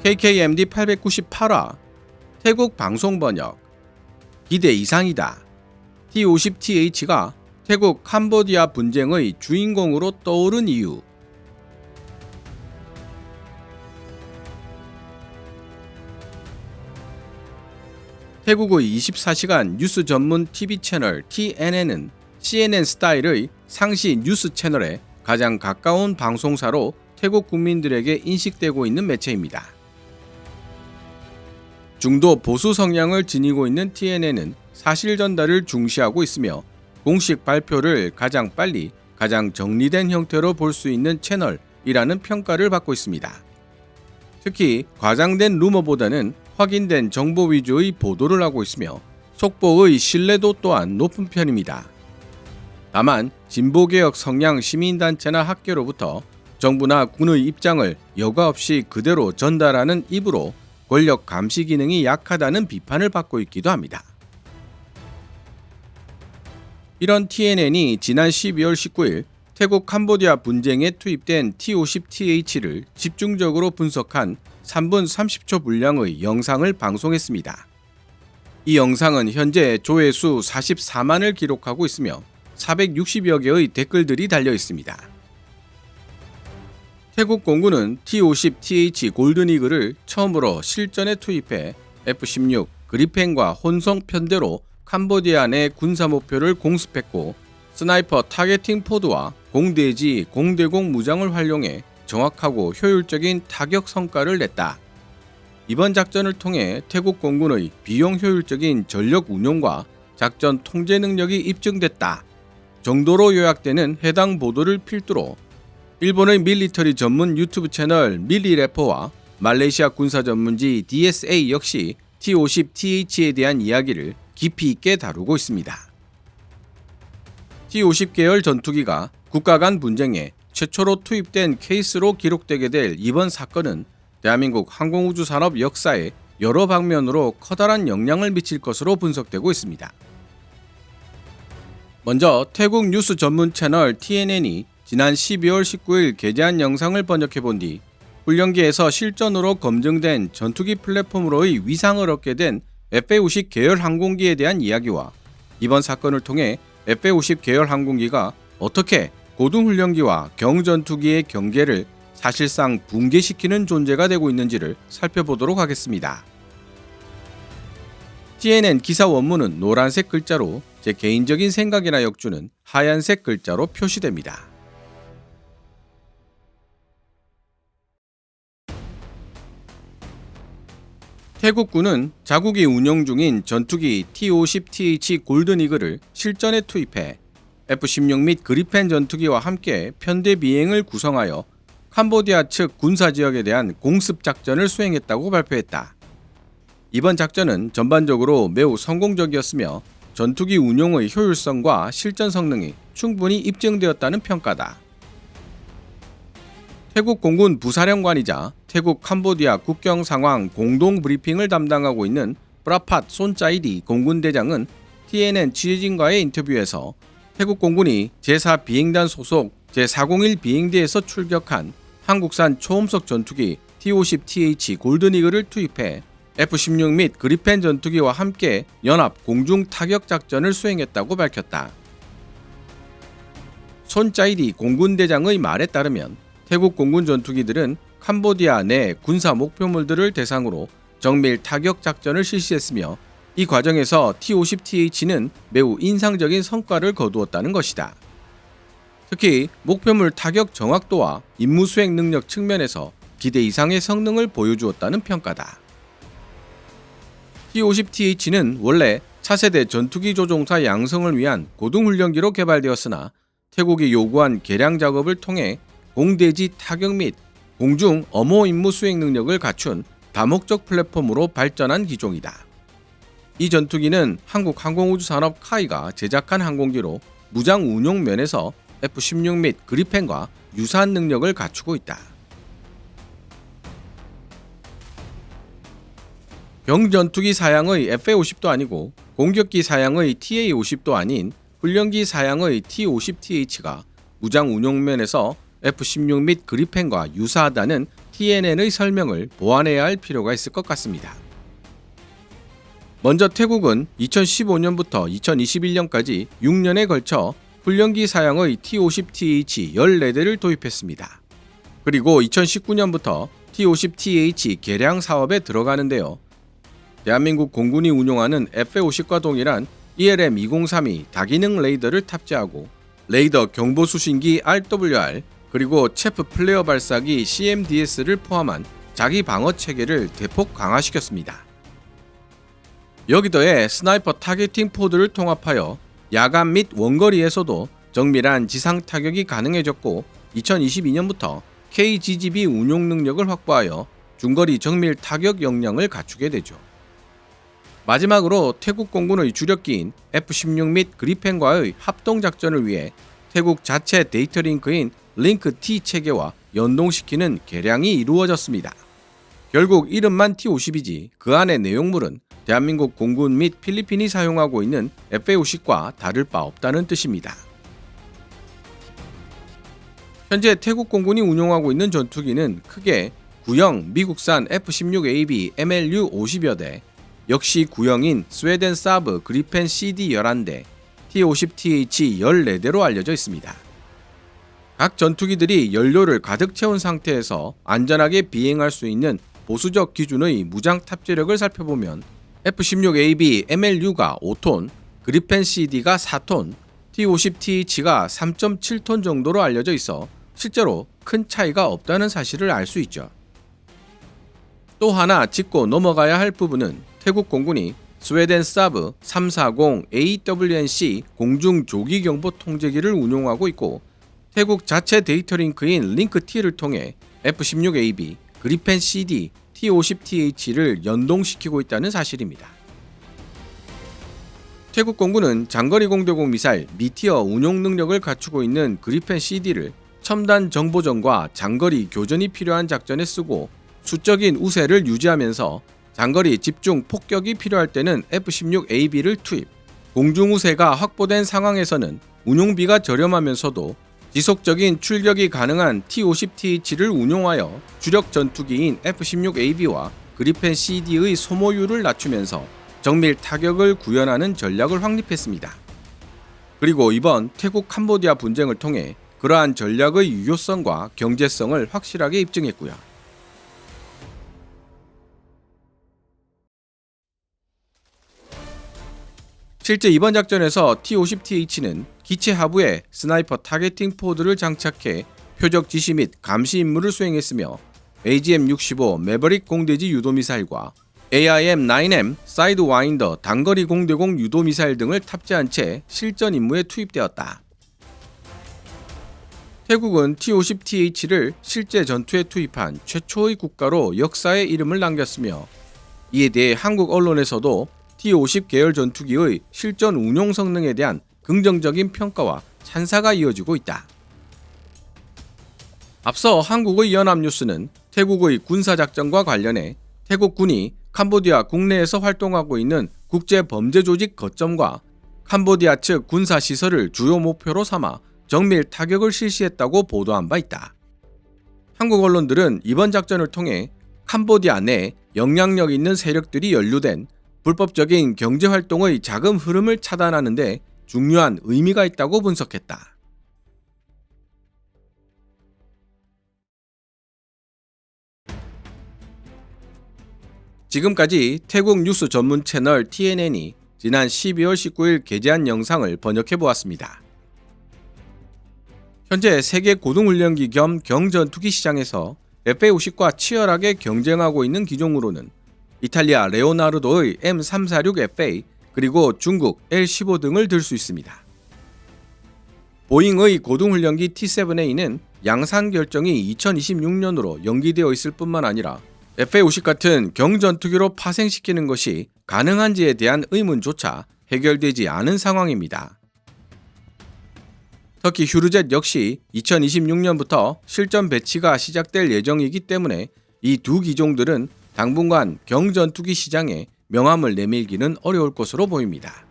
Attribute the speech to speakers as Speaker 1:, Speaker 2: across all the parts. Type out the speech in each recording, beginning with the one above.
Speaker 1: KKMD 898화 태국 방송 번역 기대 이상이다. T-50TH가 태국 캄보디아 분쟁의 주인공으로 떠오른 이유. 태국의 24시간 뉴스 전문 TV 채널 TNN은 CNN 스타일의 상시 뉴스 채널에 가장 가까운 방송사로 태국 국민들에게 인식되고 있는 매체입니다. 중도 보수 성향을 지니고 있는 TNN은 사실 전달을 중시하고 있으며 공식 발표를 가장 빨리, 가장 정리된 형태로 볼 수 있는 채널이라는 평가를 받고 있습니다. 특히 과장된 루머보다는 확인된 정보 위주의 보도를 하고 있으며 속보의 신뢰도 또한 높은 편입니다. 다만 진보개혁 성향 시민단체나 학계로부터 정부나 군의 입장을 여과 없이 그대로 전달하는 입으로 권력 감시 기능이 약하다는 비판을 받고 있기도 합니다. 이런 TNN이 지난 12월 19일 태국 캄보디아 분쟁에 투입된 T-50TH를 집중적으로 분석한 3분 30초 분량의 영상을 방송했습니다. 이 영상은 현재 조회수 44만을 기록하고 있으며 460여 개의 댓글들이 달려 있습니다. 태국 공군은 T-50TH 골든이글을 처음으로 실전에 투입해 F-16 그리펜과 혼성 편대로 캄보디아 내 군사 목표를 공습했고 스나이퍼 타겟팅 포드와 공대지 공대공 무장을 활용해 정확하고 효율적인 타격 성과를 냈다. 이번 작전을 통해 태국 공군의 비용 효율적인 전력 운용과 작전 통제 능력이 입증됐다. 정도로 요약되는 해당 보도를 필두로 일본의 밀리터리 전문 유튜브 채널 밀리래퍼와 말레이시아 군사 전문지 DSA 역시 T-50TH에 대한 이야기를 깊이 있게 다루고 있습니다. T-50 계열 전투기가 국가 간 분쟁에 최초로 투입된 케이스로 기록되게 될 이번 사건은 대한민국 항공우주 산업 역사에 여러 방면으로 커다란 영향을 미칠 것으로 분석되고 있습니다. 먼저 태국 뉴스 전문 채널 TNN이 지난 12월 19일 게재한 영상을 번역해본 뒤 훈련기에서 실전으로 검증된 전투기 플랫폼으로의 위상을 얻게 된 FA-50 계열 항공기에 대한 이야기와 이번 사건을 통해 FA-50 계열 항공기가 어떻게 고등훈련기와 경전투기의 경계를 사실상 붕괴시키는 존재가 되고 있는지를 살펴보도록 하겠습니다. TNN 기사 원문은 노란색 글자로 제 개인적인 생각이나 역주는 하얀색 글자로 표시됩니다. 태국군은 자국이 운용 중인 전투기 T-50TH 골든이글을 실전에 투입해 F-16 및 그리펜 전투기와 함께 편대 비행을 구성하여 캄보디아 측 군사지역에 대한 공습작전을 수행했다고 발표했다. 이번 작전은 전반적으로 매우 성공적이었으며 전투기 운용의 효율성과 실전 성능이 충분히 입증되었다는 평가다. 태국 공군 부사령관이자 태국 캄보디아 국경 상황 공동 브리핑을 담당하고 있는 프라팟 손짜이리 공군대장은 TNN 취재진과의 인터뷰에서 태국 공군이 제4 비행단 소속 제401 비행대에서 출격한 한국산 초음속 전투기 T-50TH 골든이글을 투입해 F-16 및 그리펜 전투기와 함께 연합 공중 타격 작전을 수행했다고 밝혔다. 손짜이리 공군대장의 말에 따르면 태국 공군 전투기들은 캄보디아 내 군사 목표물들을 대상으로 정밀 타격 작전을 실시했으며 이 과정에서 T-50TH는 매우 인상적인 성과를 거두었다는 것이다. 특히 목표물 타격 정확도와 임무 수행 능력 측면에서 기대 이상의 성능을 보여주었다는 평가다. T-50TH는 원래 차세대 전투기 조종사 양성을 위한 고등훈련기로 개발되었으나 태국이 요구한 개량 작업을 통해 공대지 타격 및 공중 엄호 임무 수행 능력을 갖춘 다목적 플랫폼으로 발전한 기종이다. 이 전투기는 한국 항공우주산업 카이가 제작한 항공기로 무장 운용 면에서 F-16 및 그리펜과 유사한 능력을 갖추고 있다. 경전투기 사양의 FA-50도 아니고 공격기 사양의 TA-50도 아닌 훈련기 사양의 T-50TH가 무장 운용 면에서 F-16 및 그리펜과 유사하다는 TNN의 설명을 보완해야 할 필요가 있을 것 같습니다. 먼저 태국은 2015년부터 2021년까지 6년에 걸쳐 훈련기 사양의 T-50TH 14대를 도입했습니다. 그리고 2019년부터 T-50TH 개량 사업에 들어가는데요. 대한민국 공군이 운용하는 F-50과 동일한 ELM-2032 다기능 레이더를 탑재하고 레이더 경보 수신기 RWR 그리고 체프 플레어 발사기 CMDS를 포함한 자기 방어 체계를 대폭 강화시켰습니다. 여기 더해 스나이퍼 타겟팅 포드를 통합하여 야간 및 원거리에서도 정밀한 지상 타격이 가능해졌고 2022년부터 KGGB 운용 능력을 확보하여 중거리 정밀 타격 역량을 갖추게 되죠. 마지막으로 태국 공군의 주력기인 F-16 및 그리펜과의 합동작전을 위해 태국 자체 데이터 링크인 링크-T 체계와 연동시키는 개량이 이루어졌습니다. 결국 이름만 T-50이지 그 안의 내용물은 대한민국 공군 및 필리핀이 사용하고 있는 F-50과 다를 바 없다는 뜻입니다. 현재 태국 공군이 운용하고 있는 전투기는 크게 구형 미국산 F-16AB MLU 50여 대, 역시 구형인 스웨덴 사브 그리펜 CD 11대, T-50TH 14대로 알려져 있습니다. 각 전투기들이 연료를 가득 채운 상태에서 안전하게 비행할 수 있는 보수적 기준의 무장 탑재력을 살펴보면 F-16AB MLU가 5톤, 그리펜 CD가 4톤, T-50TH가 3.7톤 정도로 알려져 있어 실제로 큰 차이가 없다는 사실을 알 수 있죠. 또 하나 짚고 넘어가야 할 부분은 태국 공군이 스웨덴 사브 340 AWNC 공중 조기 경보 통제기를 운용하고 있고 태국 자체 데이터 링크인 링크-T를 통해 F-16AB, 그리펜 CD, T-50TH를 연동시키고 있다는 사실입니다. 태국 공군은 장거리 공대공 미사일 미티어 운용 능력을 갖추고 있는 그리펜 CD를 첨단 정보전과 장거리 교전이 필요한 작전에 쓰고 수적인 우세를 유지하면서 장거리 집중 폭격이 필요할 때는 F-16AB를 투입, 공중 우세가 확보된 상황에서는 운용비가 저렴하면서도 지속적인 출격이 가능한 T-50TH를 운용하여 주력 전투기인 F-16AB와 그리펜 CD의 소모율을 낮추면서 정밀 타격을 구현하는 전략을 확립했습니다. 그리고 이번 태국 캄보디아 분쟁을 통해 그러한 전략의 유효성과 경제성을 확실하게 입증했고요. 실제 이번 작전에서 T-50TH는 기체 하부에 스나이퍼 타겟팅 포드를 장착해 표적 지시 및 감시 임무를 수행했으며 AGM-65 매버릭 공대지 유도미사일과 AIM-9M 사이드 와인더 단거리 공대공 유도미사일 등을 탑재한 채 실전 임무에 투입되었다. 태국은 T-50TH를 실제 전투에 투입한 최초의 국가로 역사에 이름을 남겼으며 이에 대해 한국 언론에서도 T-50 계열 전투기의 실전 운용 성능에 대한 긍정적인 평가와 찬사가 이어지고 있다. 앞서 한국의 연합뉴스는 태국의 군사작전과 관련해 태국군이 캄보디아 국내에서 활동하고 있는 국제범죄조직 거점과 캄보디아 측 군사시설을 주요 목표로 삼아 정밀 타격을 실시했다고 보도한 바 있다. 한국 언론들은 이번 작전을 통해 캄보디아 내 영향력 있는 세력들이 연루된 불법적인 경제활동의 자금 흐름을 차단하는 데 중요한 의미가 있다고 분석했다. 지금까지 태국 뉴스 전문 채널 TNN이 지난 12월 19일 게재한 영상을 번역해보았습니다. 현재 세계 고등훈련기 겸 경전투기 시장에서 F-50과 치열하게 경쟁하고 있는 기종으로는 이탈리아 레오나르도의 M346FA 그리고 중국 L-15 등을 들 수 있습니다. 보잉의 고등훈련기 T-7A는 양산 결정이 2026년으로 연기되어 있을 뿐만 아니라 F-50 같은 경전투기로 파생시키는 것이 가능한지에 대한 의문조차 해결되지 않은 상황입니다. 터키 휴르젯 역시 2026년부터 실전 배치가 시작될 예정이기 때문에 이 두 기종들은 당분간 경전투기 시장에 명함을 내밀기는 어려울 것으로 보입니다.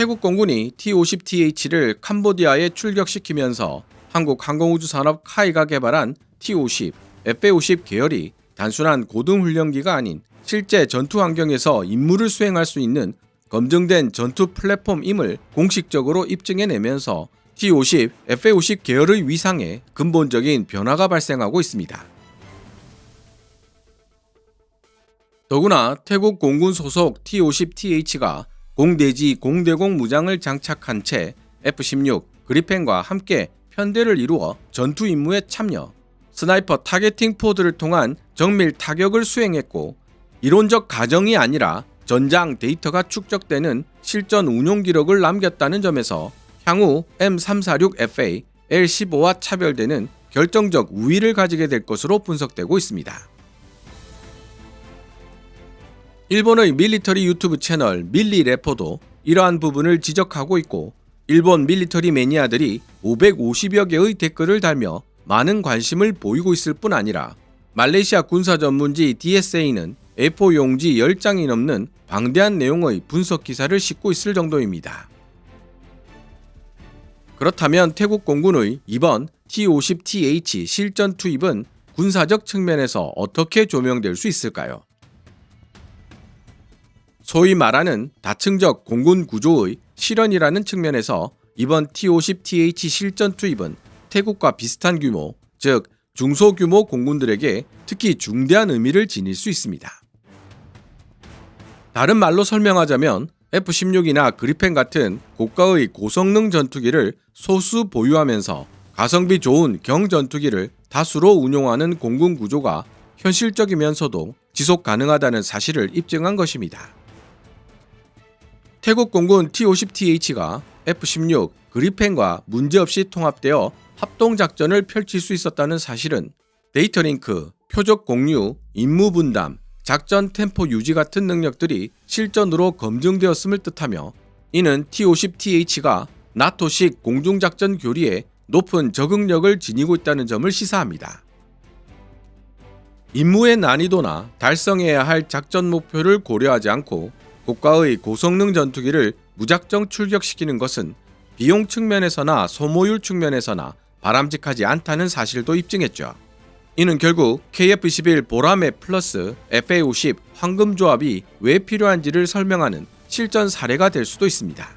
Speaker 1: 태국 공군이 T-50TH를 캄보디아에 출격시키면서 한국 항공우주산업 카이가 개발한 T-50, FA-50 계열이 단순한 고등훈련기가 아닌 실제 전투 환경에서 임무를 수행할 수 있는 검증된 전투 플랫폼임을 공식적으로 입증해내면서 T-50, FA-50 계열의 위상에 근본적인 변화가 발생하고 있습니다. 더구나 태국 공군 소속 T-50TH가 공대지 공대공 무장을 장착한 채 F-16 그리펜과 함께 편대를 이루어 전투 임무에 참여, 스나이퍼 타겟팅 포드를 통한 정밀 타격을 수행했고 이론적 가정이 아니라 전장 데이터가 축적되는 실전 운용 기록을 남겼다는 점에서 향후 M346FA, L15와 차별되는 결정적 우위를 가지게 될 것으로 분석되고 있습니다. 일본의 밀리터리 유튜브 채널 밀리래퍼도 이러한 부분을 지적하고 있고 일본 밀리터리 매니아들이 550여 개의 댓글을 달며 많은 관심을 보이고 있을 뿐 아니라 말레이시아 군사 전문지 DSA는 A4 용지 10장이 넘는 방대한 내용의 분석 기사를 싣고 있을 정도입니다. 그렇다면 태국 공군의 이번 T-50TH 실전 투입은 군사적 측면에서 어떻게 조명될 수 있을까요? 소위 말하는 다층적 공군 구조의 실현이라는 측면에서 이번 T-50TH 실전 투입은 태국과 비슷한 규모, 즉 중소규모 공군들에게 특히 중대한 의미를 지닐 수 있습니다. 다른 말로 설명하자면 F-16이나 그리펜 같은 고가의 고성능 전투기를 소수 보유하면서 가성비 좋은 경전투기를 다수로 운용하는 공군 구조가 현실적이면서도 지속 가능하다는 사실을 입증한 것입니다. 태국 공군 T-50TH가 F-16 그리펜과 문제없이 통합되어 합동작전을 펼칠 수 있었다는 사실은 데이터 링크, 표적 공유, 임무 분담, 작전 템포 유지 같은 능력들이 실전으로 검증되었음을 뜻하며 이는 T-50TH가 나토식 공중작전 교리에 높은 적응력을 지니고 있다는 점을 시사합니다. 임무의 난이도나 달성해야 할 작전 목표를 고려하지 않고 고가의 고성능 전투기를 무작정 출격시키는 것은 비용 측면에서나 소모율 측면에서나 바람직하지 않다는 사실도 입증했죠. 이는 결국 KF-21 보라매 플러스 FA-50 황금 조합이 왜 필요한지를 설명하는 실전 사례가 될 수도 있습니다.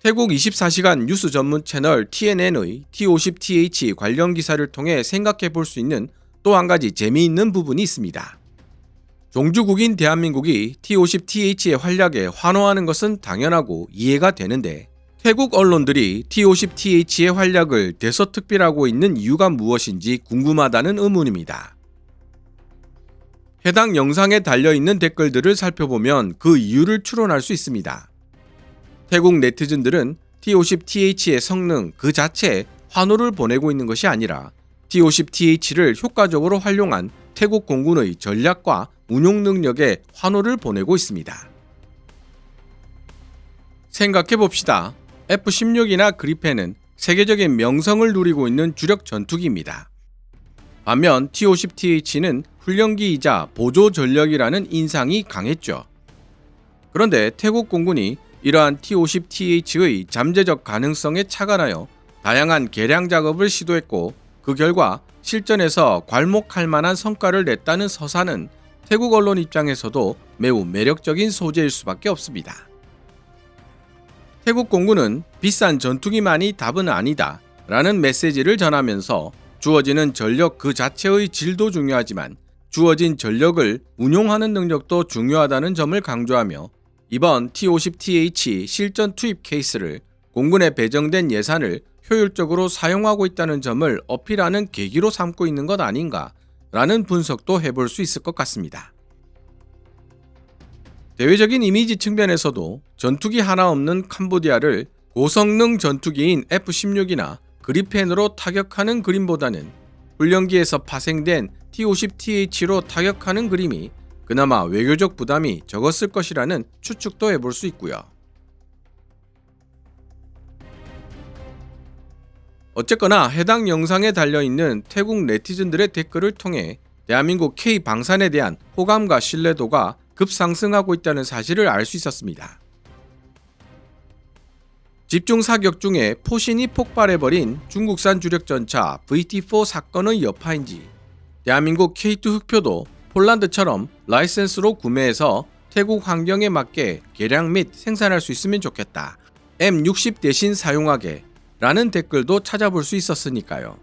Speaker 1: 태국 24시간 뉴스 전문 채널 TNN의 T-50TH 관련 기사를 통해 생각해 볼 수 있는 또 한 가지 재미있는 부분이 있습니다. 종주국인 대한민국이 T-50TH의 활약에 환호하는 것은 당연하고 이해가 되는데 태국 언론들이 T-50TH의 활약을 대서특필하고 있는 이유가 무엇인지 궁금하다는 의문입니다. 해당 영상에 달려있는 댓글들을 살펴보면 그 이유를 추론할 수 있습니다. 태국 네티즌들은 T-50TH의 성능 그 자체에 환호를 보내고 있는 것이 아니라 T-50TH를 효과적으로 활용한 태국 공군의 전략과 운용 능력에 환호를 보내고 있습니다. 생각해봅시다. F-16이나 그리펜은 세계적인 명성을 누리고 있는 주력 전투기입니다. 반면 T-50TH는 훈련기이자 보조 전력이라는 인상이 강했죠. 그런데 태국 공군이 이러한 T-50TH의 잠재적 가능성에 착안하여 다양한 개량 작업을 시도했고 그 결과 실전에서 괄목할 만한 성과를 냈다는 서사는 태국 언론 입장에서도 매우 매력적인 소재일 수밖에 없습니다. 태국 공군은 비싼 전투기만이 답은 아니다 라는 메시지를 전하면서 주어지는 전력 그 자체의 질도 중요하지만 주어진 전력을 운용하는 능력도 중요하다는 점을 강조하며 이번 T-50TH 실전 투입 케이스를 공군에 배정된 예산을 효율적으로 사용하고 있다는 점을 어필하는 계기로 삼고 있는 것 아닌가 라는 분석도 해볼 수 있을 것 같습니다. 대외적인 이미지 측면에서도 전투기 하나 없는 캄보디아를 고성능 전투기인 F-16이나 그리펜으로 타격하는 그림보다는 훈련기에서 파생된 T-50TH로 타격하는 그림이 그나마 외교적 부담이 적었을 것이라는 추측도 해볼 수 있고요. 어쨌거나 해당 영상에 달려있는 태국 네티즌들의 댓글을 통해 대한민국 K방산에 대한 호감과 신뢰도가 급상승하고 있다는 사실을 알 수 있었습니다. 집중 사격 중에 포신이 폭발해버린 중국산 주력전차 VT4 사건의 여파인지 대한민국 K2 흑표도 폴란드처럼 라이센스로 구매해서 태국 환경에 맞게 개량 및 생산할 수 있으면 좋겠다. M60 대신 사용하게 라는 댓글도 찾아볼 수 있었으니까요.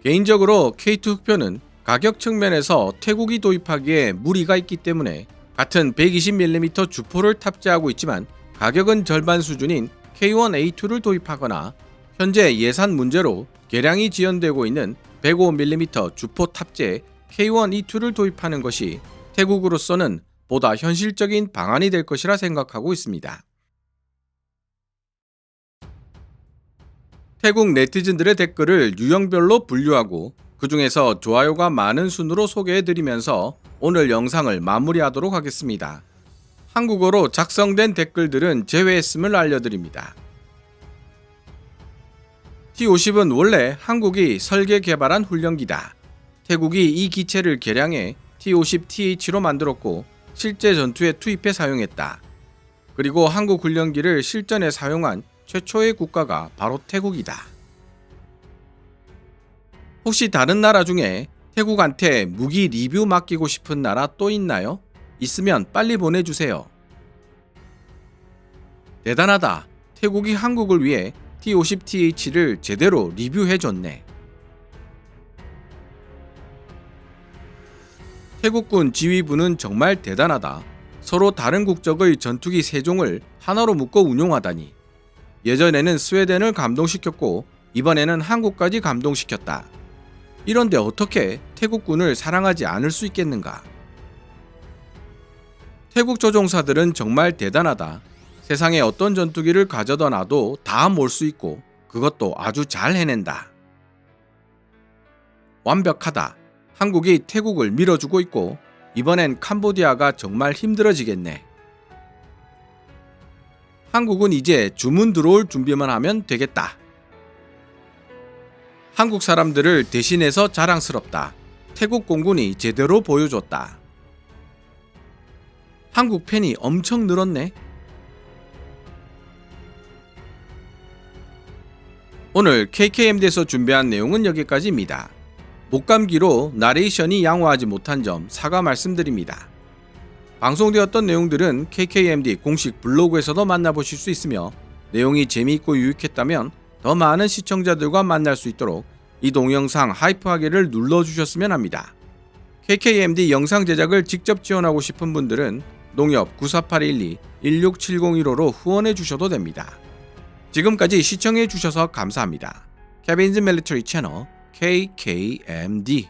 Speaker 1: 개인적으로 K2 흑표는 가격 측면에서 태국이 도입하기에 무리가 있기 때문에 같은 120mm 주포를 탑재하고 있지만 가격은 절반 수준인 K1A2를 도입하거나 현재 예산 문제로 개량이 지연되고 있는 105mm 주포 탑재 K1E2를 도입하는 것이 태국으로서는 보다 현실적인 방안이 될 것이라 생각하고 있습니다. 태국 네티즌들의 댓글을 유형별로 분류하고 그 중에서 좋아요가 많은 순으로 소개해드리면서 오늘 영상을 마무리하도록 하겠습니다. 한국어로 작성된 댓글들은 제외했음을 알려드립니다. T-50은 원래 한국이 설계 개발한 훈련기다. 태국이 이 기체를 개량해 T-50TH로 만들었고 실제 전투에 투입해 사용했다. 그리고 한국 훈련기를 실전에 사용한 최초의 국가가 바로 태국이다. 혹시 다른 나라 중에 태국한테 무기 리뷰 맡기고 싶은 나라 또 있나요? 있으면 빨리 보내주세요. 대단하다. 태국이 한국을 위해 T-50TH를 제대로 리뷰해줬네. 태국군 지휘부는 정말 대단하다. 서로 다른 국적의 전투기 3종을 하나로 묶어 운용하다니. 예전에는 스웨덴을 감동시켰고 이번에는 한국까지 감동시켰다. 이런데 어떻게 태국군을 사랑하지 않을 수 있겠는가? 태국 조종사들은 정말 대단하다. 세상에 어떤 전투기를 가져다 놔도 다 몰 수 있고 그것도 아주 잘 해낸다. 완벽하다. 한국이 태국을 밀어주고 있고 이번엔 캄보디아가 정말 힘들어지겠네. 한국은 이제 주문 들어올 준비만 하면 되겠다. 한국 사람들을 대신해서 자랑스럽다. 태국 공군이 제대로 보여줬다. 한국 팬이 엄청 늘었네. 오늘 KKMD에서 준비한 내용은 여기까지입니다. 목감기로 나레이션이 양호하지 못한 점 사과 말씀드립니다. 방송되었던 내용들은 KKMD 공식 블로그에서도 만나보실 수 있으며 내용이 재미있고 유익했다면 더 많은 시청자들과 만날 수 있도록 이 동영상 하이프하기를 눌러주셨으면 합니다. KKMD 영상 제작을 직접 지원하고 싶은 분들은 농협 948112-16701호로 후원해 주셔도 됩니다. 지금까지 시청해 주셔서 감사합니다. 케빈즈 밀리터리 채널 KKMD